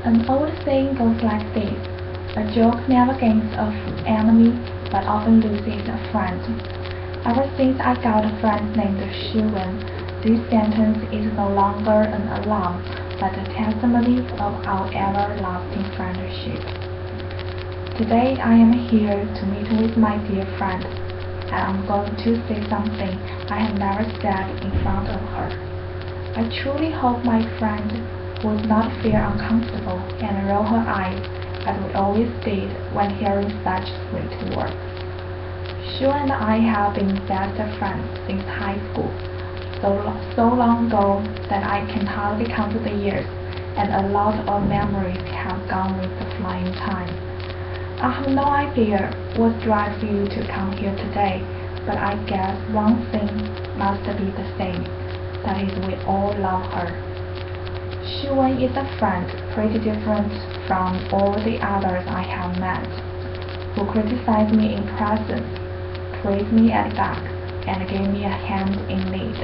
An old saying goes like this: a joke never gains an enemy, but often loses a friend. Ever since I got a friend named Shiwen, this sentence is no longer an alarm, but a testimony of our everlasting friendship. Today I am here to meet with my dear friend, and I'm going to say something I have never said in front of her. I truly hope my friend would not feel uncomfortable and roll her eyes as we always did when hearing such sweet words. Shu and I have been best friends since high school, so long ago that I can hardly count the years, and a lot of memories have gone with the flying time. I have no idea what drives you to come here today, but I guess one thing must be the same, that is we all love her. Shiwen is a friend pretty different from all the others I have met, who criticize me in presence, praise me at back, and give me a hand in need.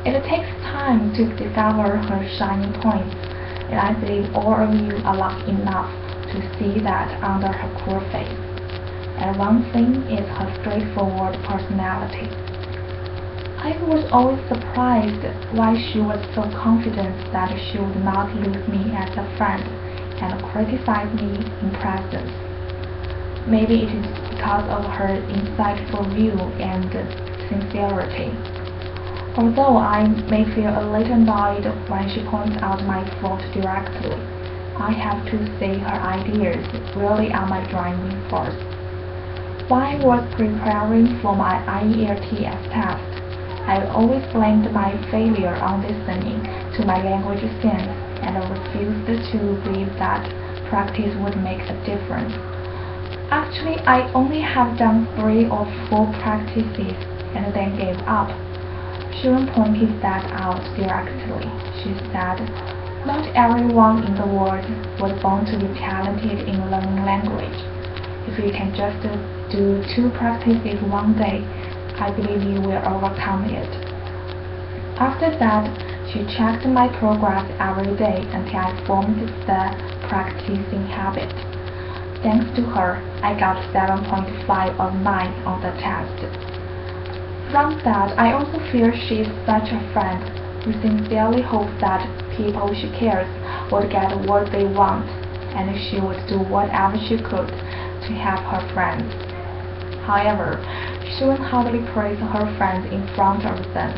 It takes time to discover her shining points, and I believe all of you are lucky enough to see that under her cool face. And one thing is her straightforward personality. I was always surprised why she was so confident that she would not lose me as a friend and criticize me in presence. Maybe it is because of her insightful view and sincerity. Although I may feel a little annoyed when she points out my fault directly, I have to say her ideas really are my driving force. While I was preparing for my IELTS test, I always blamed my failure on listening to my language sense and refused to believe that practice would make a difference. Actually, I only have done 3 or 4 practices and then gave up. Shiwen pointed that out directly. She said, "Not everyone in the world was born to be talented in learning language. If you can just do 2 practices one day, I believe you will overcome it." After that, she checked my progress every day until I formed the practicing habit. Thanks to her, I got 7.5 of 9 on the test. From that, I also feel she is such a friend who sincerely hopes that people she cares would get what they want, and she would do whatever she could to help her friends. However, she would hardly praise her friends in front of them.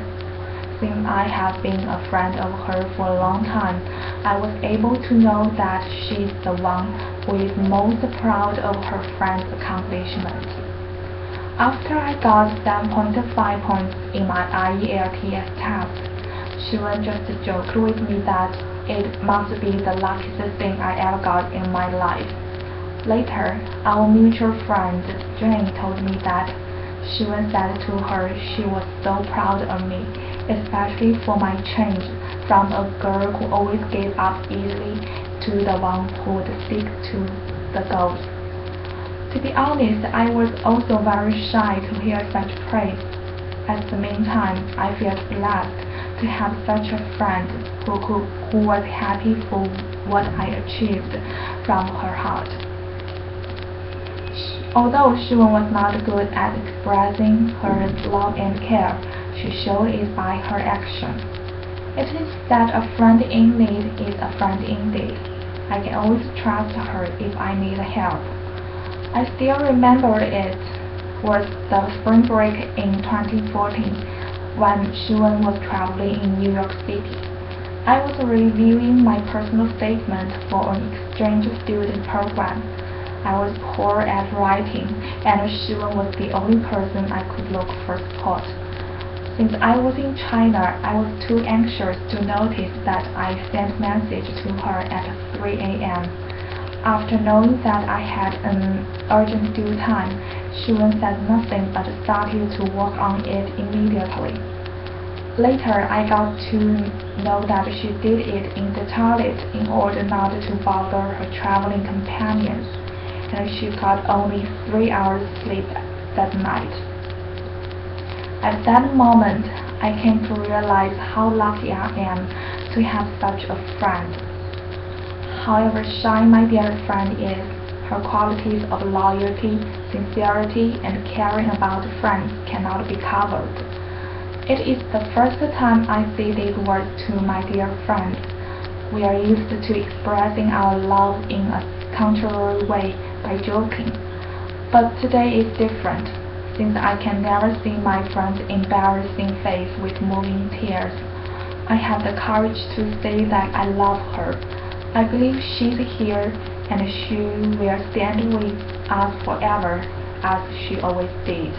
Since I have been a friend of hers for a long time, I was able to know that she is the one who is most proud of her friend's accomplishment. After I got 7.5 points in my IELTS test, Shiwen just joked with me that it must be the luckiest thing I ever got in my life. Later, our mutual friend Jane told me that Shiwen said to her she was so proud of me, especially for my change from a girl who always gave up easily to the one who would stick to the goals. To be honest, I was also very shy to hear such praise. At the meantime, I felt blessed to have such a friend who was happy for what I achieved from her heart. Although Shiwen was not good at expressing her love and care, she showed it by her action. It is that a friend in need is a friend indeed. I can always trust her if I need help. I still remember it was the spring break in 2014 when Shiwen was traveling in New York City. I was reviewing my personal statement for an exchange student program. I was poor at writing, and Shiwen was the only person I could look for support. Since I was in China, I was too anxious to notice that I sent message to her at 3 a.m. After knowing that I had an urgent due time, Shiwen said nothing but started to work on it immediately. Later, I got to know that she did it in the toilet in order not to bother her traveling companions, and she got only 3 hours sleep that night. At that moment, I came to realize how lucky I am to have such a friend. However shy my dear friend is, her qualities of loyalty, sincerity, and caring about friends cannot be covered. It is the first time I say these words to my dear friend. We are used to expressing our love in a contrary way by joking. But today is different, since I can never see my friend's embarrassing face with moving tears. I have the courage to say that I love her. I believe she's here, and she will stand with us forever, as she always did.